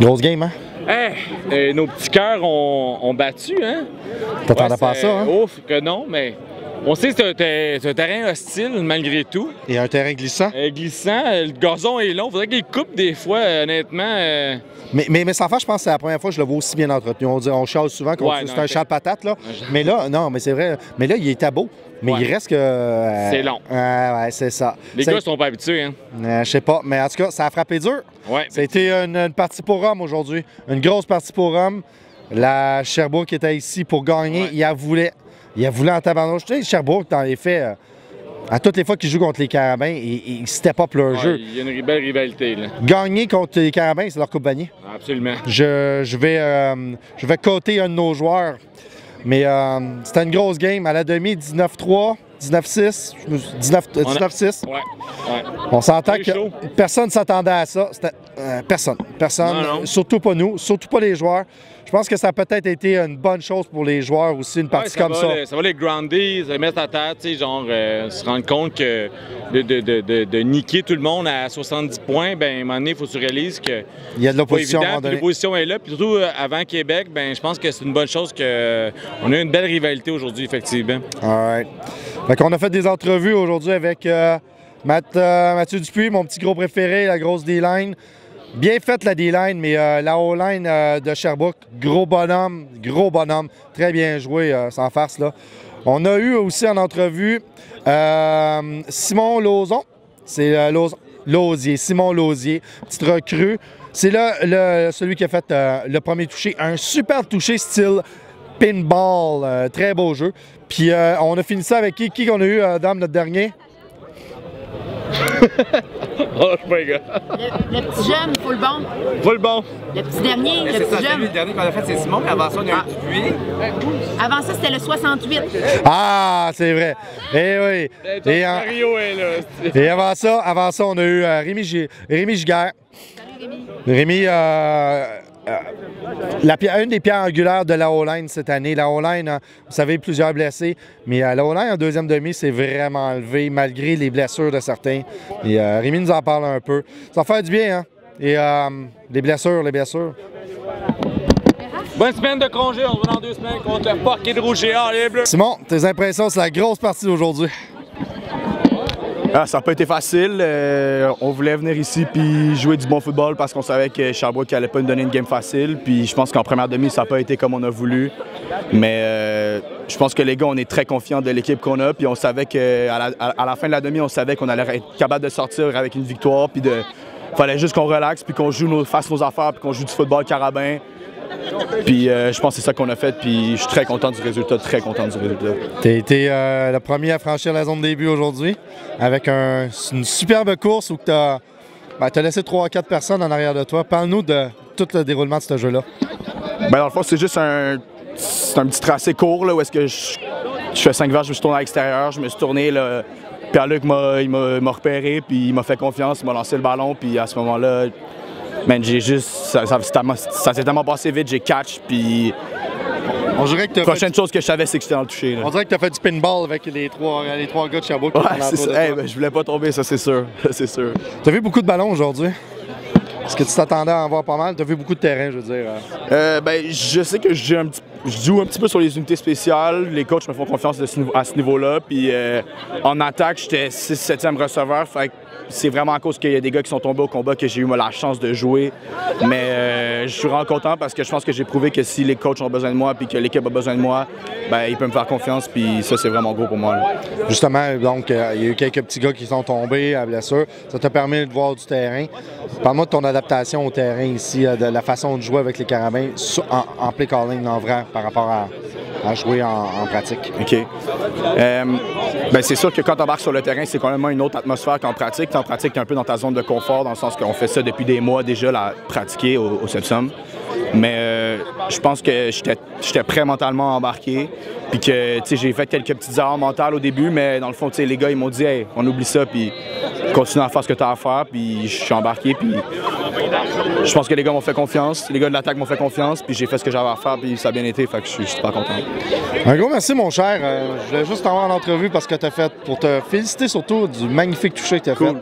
Grosse game, hein? Hey, nos petits cœurs ont battu, hein? T'attendais pas à ça, hein? Ouf, que non, mais on sait que c'est un terrain hostile malgré tout. Et un terrain glissant. Glissant, le gazon est long, faudrait qu'il coupe des fois, honnêtement. Mais sans faire, je pense que c'est la première fois que je le vois aussi bien entretenu. On chiale souvent qu'on c'est un champ de patates, là. Mais là, non, mais c'est vrai. Mais là, il était beau. Mais il reste que. C'est long. Ouais, c'est ça. Les gars sont pas habitués, hein? Je sais pas. Mais en tout cas, ça a frappé dur. Ouais. Ça a été une partie pour homme aujourd'hui. Une grosse partie pour homme. La Sherbrooke était ici pour gagner. Ouais. Il a voulu en tabarnouche. Tu sais, Sherbrooke, dans les faits. À toutes les fois qu'ils jouent contre les Carabins, ils step up leur jeu. Il y a une belle rivalité, là. Gagner contre les Carabins, c'est leur coupe Vanier. Absolument. Je vais coter un de nos joueurs. Mais c'était une grosse game. À la demi, 19-3, 19-6, 19-6. Ouais. On s'entend que personne ne s'attendait à ça. Personne. Non. Surtout pas nous, surtout pas les joueurs. Je pense que ça a peut-être été une bonne chose pour les joueurs aussi, une partie comme ça. Ça va les grounder, se mettre à terre, tu sais, genre se rendre compte que de niquer tout le monde à 70 points, ben à un moment donné, il faut que tu réalises que il y a de l'opposition. L'opposition est là, puis surtout avant Québec, ben je pense que c'est une bonne chose qu'on a une belle rivalité aujourd'hui, effectivement. All right. Fait qu'on a fait des entrevues aujourd'hui avec Mathieu Dupuis, mon petit gros préféré, la grosse D-line. Bien faite la D-line, mais la O-line de Sherbrooke, gros bonhomme, très bien joué, sans farce là. On a eu aussi en entrevue Simon Lauzon, c'est Lausier, Simon Lausier, petite recrue. C'est là celui qui a fait le premier touché, un super touché style pinball, très beau jeu. Puis on a fini ça avec qui qu'on a eu, Dame, notre dernier? Oh, je suis pas gars. Le petit jeune, full bon. Full bon. Le petit dernier, le petit jeune. Le dernier qu'on a fait, c'est Simon, mais avant ça, on a eu Dupuis. Avant ça, c'était le 68. Ah, c'est vrai. Eh oui. Et avant ça, on a eu Rémi Giguère. Salut Rémi, Rémi. une des pierres angulaires de la O-line cette année. La O-line, vous savez, plusieurs blessés, mais la O-line en deuxième demi s'est vraiment enlevée malgré les blessures de certains. Et Rémi nous en parle un peu. Ça va faire du bien, hein? Et les blessures. Bonne semaine de congé, on se voit dans 2 semaines contre le Parc de Rouge Géant, les Bleus. Simon, tes impressions, c'est la grosse partie d'aujourd'hui. Ça n'a pas été facile. On voulait venir ici puis jouer du bon football parce qu'on savait que Sherbrooke n'allait pas nous donner une game facile. Puis je pense qu'en première demi, ça n'a pas été comme on a voulu. Mais je pense que les gars, on est très confiants de l'équipe qu'on a. Puis on savait qu'à la fin de la demi, on savait qu'on allait être capable de sortir avec une victoire. Puis fallait juste qu'on relaxe puis qu'on fasse nos affaires puis qu'on joue du football carabin. Puis je pense que c'est ça qu'on a fait, puis je suis très content du résultat, Tu as été le premier à franchir la zone de début aujourd'hui avec une superbe course où tu as laissé 3 à 4 personnes en arrière de toi. Parle-nous de tout le déroulement de ce jeu-là. Dans le fond, c'est juste un petit tracé court là, où est-ce que je fais 5 verges, je me suis tourné à l'extérieur, je me suis tourné, là, Pierre-Luc m'a repéré, puis il m'a fait confiance, il m'a lancé le ballon, puis à ce moment-là, man, ça s'est tellement passé vite, j'ai catch, puis on dirait que prochaine chose que je savais, c'est que j'étais dans le toucher. Là. On dirait que tu as fait du pinball avec les trois gars de Sherbrooke. Ouais, c'est ça. Je voulais pas tomber, ça c'est sûr. Tu as vu beaucoup de ballons aujourd'hui? Est-ce que tu t'attendais à en voir pas mal? Tu as vu beaucoup de terrain, je veux dire. Je sais que je joue un petit peu sur les unités spéciales. Les coachs me font confiance à ce niveau-là. Puis en attaque, j'étais 6-7e receveur. Fait que c'est vraiment à cause qu'il y a des gars qui sont tombés au combat que j'ai eu la chance de jouer. Mais je suis vraiment content parce que je pense que j'ai prouvé que si les coachs ont besoin de moi puis que l'équipe a besoin de moi, ils peuvent me faire confiance. Puis ça, c'est vraiment gros pour moi. Là. Justement, donc, il y a eu quelques petits gars qui sont tombés à blessure. Ça t'a permis de voir du terrain. Parle-moi de ton adaptation au terrain ici, de la façon de jouer avec les Carabins en play calling en vrai par rapport à jouer en pratique. OK. C'est sûr que quand on embarque sur le terrain, c'est quand même une autre atmosphère qu'en pratique. En pratique, tu es un peu dans ta zone de confort, dans le sens qu'on fait ça depuis des mois déjà, pratiquer au Sepsum. Mais je pense que j'étais prêt mentalement à embarquer. Puis que j'ai fait quelques petites erreurs mentales au début, mais dans le fond, les gars, ils m'ont dit hey, on oublie ça, puis continue à faire ce que tu as à faire, puis je suis embarqué, puis je pense que les gars m'ont fait confiance, les gars de l'attaque m'ont fait confiance, puis j'ai fait ce que j'avais à faire, puis ça a bien été, fait que je suis super content. Un gros merci, mon cher. Je voulais juste t'avoir en entrevue parce que tu as fait, pour te féliciter surtout du magnifique toucher que tu as fait.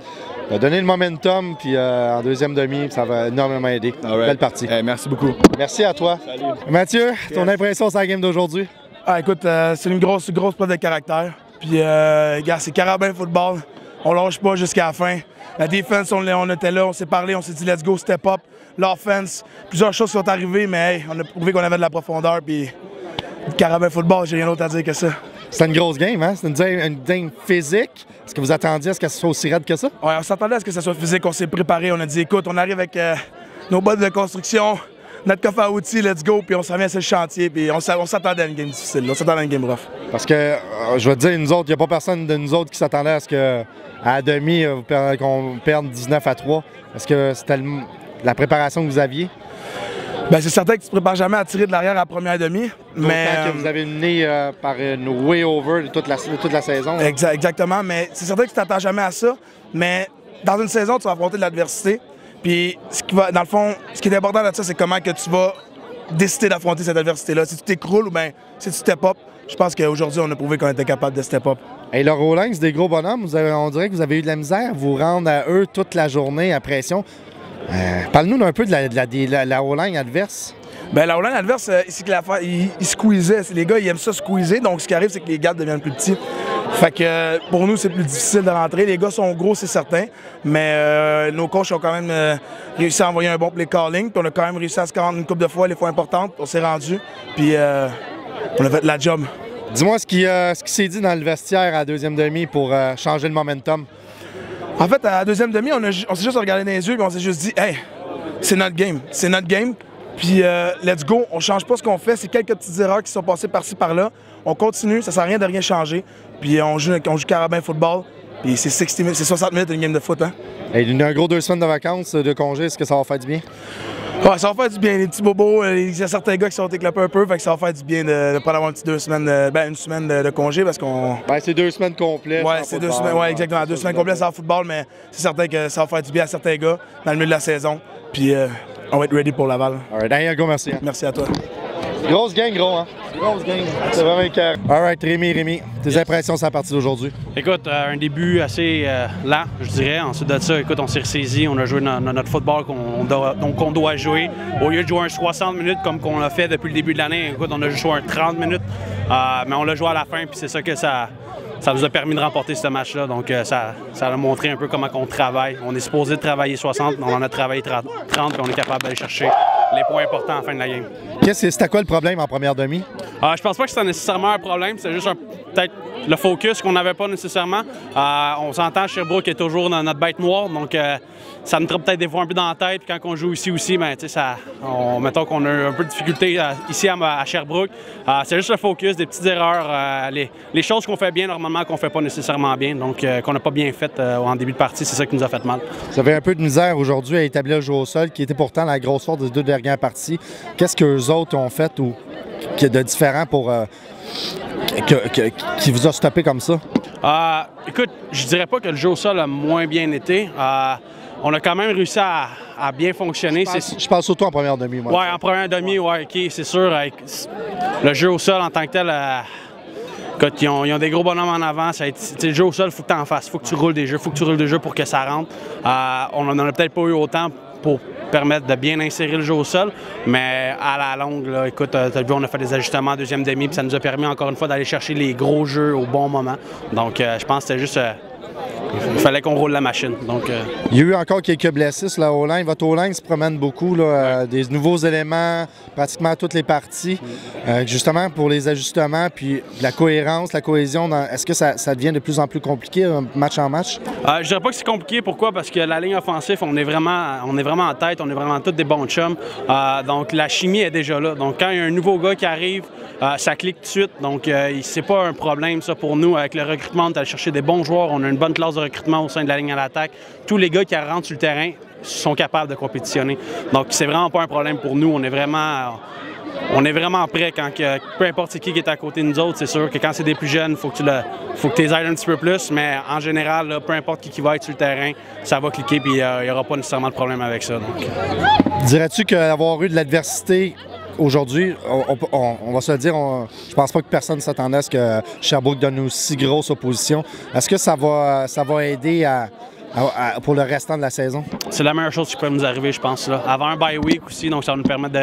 Tu as donné le momentum, puis en deuxième demi, ça va énormément aider. Belle partie. Merci beaucoup. Merci à toi. Salut. Mathieu, ton impression sur la game d'aujourd'hui? Ah, écoute, c'est une grosse preuve de caractère. Puis, gars, c'est carabin football. On lâche pas jusqu'à la fin. La défense, on était là, on s'est parlé, on s'est dit let's go, step up. L'offense, plusieurs choses sont arrivées, mais hey, on a prouvé qu'on avait de la profondeur. Puis, carabin football, j'ai rien d'autre à dire que ça. C'était une grosse game, hein? C'était une game physique. Est-ce que vous attendiez à ce qu'elle soit aussi raide que ça? Ouais, on s'attendait à ce que ça soit physique. On s'est préparé. On a dit, écoute, on arrive avec nos bottes de construction, notre coffre à outils, let's go. Puis on s'en vient sur le chantier. Puis on s'attendait à une game difficile. On s'attendait à une game rough. Parce que, je vais te dire, nous autres, il n'y a pas personne de nous autres qui s'attendait à ce qu'à la demi, qu'on perde 19-3. Est-ce que c'était la préparation que vous aviez? Bien, c'est certain que tu ne te prépares jamais à tirer de l'arrière à la première demi. Mais que vous avez mené par une way over toute la saison. Exactement, mais c'est certain que tu t'attends jamais à ça. Mais dans une saison, tu vas affronter de l'adversité. Puis, dans le fond, ce qui est important de ça, c'est comment que tu vas décider d'affronter cette adversité-là. Si tu t'écroules ou bien si tu step up, je pense qu'aujourd'hui, on a prouvé qu'on était capable de step up. Et le Rollins, c'est des gros bonhommes. On dirait que vous avez eu de la misère à vous rendre à eux toute la journée à pression. Parle-nous un peu de la O-line adverse. Bien, la O-line adverse, il squeezait. Les gars, ils aiment ça squeezer. Donc, ce qui arrive, c'est que les gardes deviennent plus petits. Fait que pour nous, c'est plus difficile de rentrer. Les gars sont gros, c'est certain. Mais nos coachs ont quand même réussi à envoyer un bon play calling. Puis on a quand même réussi à se rendre une couple de fois, les fois importantes. On s'est rendu. Puis on a fait la job. Dis-moi ce qui s'est dit dans le vestiaire à la deuxième demi pour changer le momentum. En fait, à la deuxième demi, on s'est juste regardé dans les yeux et on s'est juste dit « Hey, c'est notre game. C'est notre game. Puis let's go. On change pas ce qu'on fait. C'est quelques petites erreurs qui sont passées par-ci, par-là. On continue. Ça sert à rien de rien changer. Puis on joue carabin football. Puis c'est 60 minutes une game de foot. Hein? Et il y a un gros 2 semaines de vacances, de congé. Est-ce que ça va faire du bien? Ouais, ça va faire du bien. Les petits bobos, il y a certains gars qui sont éclopés un peu. Fait que ça va faire du bien de pas avoir une semaine de congé parce qu'on. Ben, c'est 2 semaines complètes. Ouais, c'est 2 semaines. Ouais, exactement. 2 semaines complètes sans football, mais c'est certain que ça va faire du bien à certains gars dans le milieu de la saison. Puis on va être ready pour Laval. All right, merci. Hein. Merci à toi. Grosse gang, gros, hein? Grosse gang. C'est vraiment écœurant. All right, Rémi, tes impressions sur la partie d'aujourd'hui? Écoute, un début assez lent, je dirais. Ensuite de ça, écoute, on s'est ressaisi, on a joué notre football qu'on doit jouer. Au lieu de jouer un 60 minutes comme qu'on l'a fait depuis le début de l'année, écoute, on a joué un 30 minutes, mais on l'a joué à la fin, puis c'est ça que ça nous a permis de remporter ce match-là. Donc, ça a montré un peu comment on travaille. On est supposé de travailler 60, mais on en a travaillé 30, puis on est capable d'aller chercher les points importants à la fin de la game. C'était quoi le problème en première demi? Je pense pas que c'était nécessairement un problème, c'est juste peut-être le focus qu'on n'avait pas nécessairement. On s'entend, Sherbrooke est toujours dans notre bête noire, donc ça nous trappe peut-être des fois un peu dans la tête. Puis quand on joue ici aussi, ben, mettons qu'on a un peu de difficulté ici à Sherbrooke. C'est juste le focus, des petites erreurs, les choses qu'on fait bien normalement, qu'on fait pas nécessairement bien, donc qu'on n'a pas bien fait en début de partie, c'est ça qui nous a fait mal. Vous avez un peu de misère aujourd'hui à établir le jeu au sol, qui était pourtant la grosse force des 2 dernières parties. Qu'est-ce qu'eux autres ont fait ou qui est de différent pour qui vous a stoppé comme ça? Écoute, je dirais pas que le jeu au sol a moins bien été. On a quand même réussi à bien fonctionner. Je parle surtout en première demi, moi. Oui, en première demi, oui, OK, c'est sûr. Le jeu au sol en tant que tel, écoute, ils ont des gros bonhommes en avant. Le jeu au sol, il faut que tu en fasses. Il faut que tu roules des jeux. Il faut que tu roules des jeux pour que ça rentre. On n'en a peut-être pas eu autant pour permettre de bien insérer le jeu au sol, mais à la longue, là, écoute, tu as vu, on a fait des ajustements en deuxième demi, puis ça nous a permis encore une fois d'aller chercher les gros jeux au bon moment. Donc, je pense que c'était juste... il fallait qu'on roule la machine. Donc, Il y a eu encore quelques blessés sur la O-line. Votre O-line se promène beaucoup, là, des nouveaux éléments, pratiquement toutes les parties. Justement, pour les ajustements, puis la cohérence, la cohésion, est-ce que ça devient de plus en plus compliqué, match en match? Je dirais pas que c'est compliqué. Pourquoi? Parce que la ligne offensive, on est vraiment en tête, on est vraiment tous des bons chums. Donc, la chimie est déjà là. Donc, quand il y a un nouveau gars qui arrive, ça clique tout de suite. Donc, c'est pas un problème, ça, pour nous. Avec le recrutement, on est allé chercher des bons joueurs. On a une bonne classe de recrutement au sein de la ligne à l'attaque. Tous les gars qui rentrent sur le terrain sont capables de compétitionner. Donc, c'est vraiment pas un problème pour nous. On est vraiment... on est vraiment prêt peu importe c'est qui est à côté de nous autres. C'est sûr que quand c'est des plus jeunes, il faut que tu les aides un petit peu plus, mais en général, là, peu importe qui va être sur le terrain, ça va cliquer puis il n'y aura pas nécessairement de problème avec ça. Donc. Dirais-tu qu'avoir eu de l'adversité aujourd'hui, on va se le dire, je pense pas que personne s'attendait à ce que Sherbrooke donne une aussi grosse opposition. Est-ce que ça va aider pour le restant de la saison? C'est la meilleure chose qui peut nous arriver, je pense. Là. Avant un bye week aussi, donc ça va nous permettre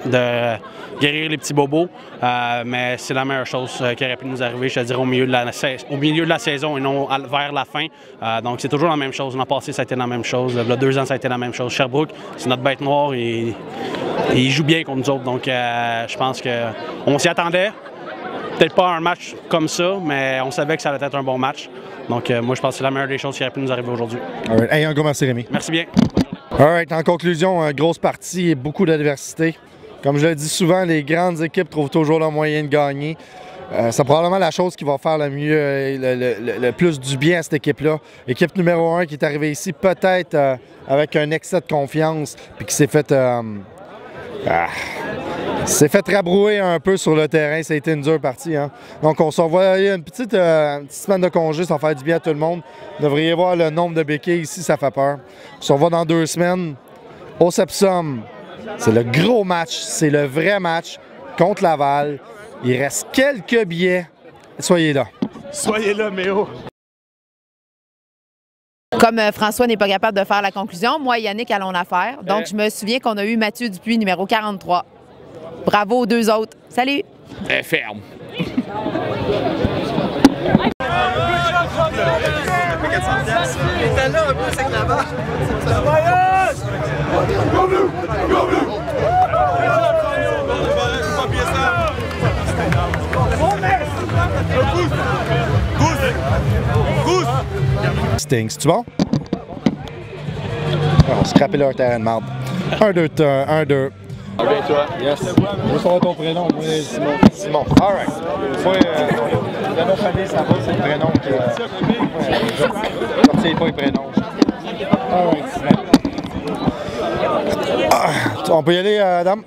de guérir les petits bobos. Mais c'est la meilleure chose qui aurait pu nous arriver, je te dirais, au milieu de la saison et non vers la fin. Donc c'est toujours la même chose. L'an passé, ça a été la même chose. Il y a 2 ans, ça a été la même chose. Sherbrooke, c'est notre bête noire et il joue bien contre nous autres. Donc je pense qu'on s'y attendait. Peut-être pas un match comme ça, mais on savait que ça allait être un bon match. Donc moi, je pense que c'est la meilleure des choses qui aurait pu nous arriver aujourd'hui. Right. Hey, un gros merci, Rémi. Merci bien. All right. En conclusion, grosse partie et beaucoup d'adversité. Comme je le dis souvent, les grandes équipes trouvent toujours le moyen de gagner. C'est probablement la chose qui va faire le mieux, le plus du bien à cette équipe-là. Équipe numéro 1 qui est arrivée ici peut-être avec un excès de confiance puis qui s'est fait rabrouer un peu sur le terrain. Ça a été une dure partie. Hein? Donc, on se revoit une petite semaine de congé, ça va faire du bien à tout le monde. Vous devriez voir le nombre de béquilles ici, ça fait peur. On se revoit dans 2 semaines au Sepsum. C'est le gros match, c'est le vrai match contre Laval. Il reste quelques billets. Soyez là. Soyez là, Méo. Comme François n'est pas capable de faire la conclusion, moi et Yannick allons la faire. Donc, je me souviens qu'on a eu Mathieu Dupuis, numéro 43. Bravo aux 2 autres. Salut! Ferme. Sting, c'est-tu bon? On se rappelle leur terrain de marde. 1-2, 1-2. Bien, toi. Yes. Je veux savoir ton prénom, moi, Simon. Simon. All right. Moi, dans notre famille, ça va, c'est le prénom que. Je ne sais pas les prénoms. All right. On peut y aller, dame?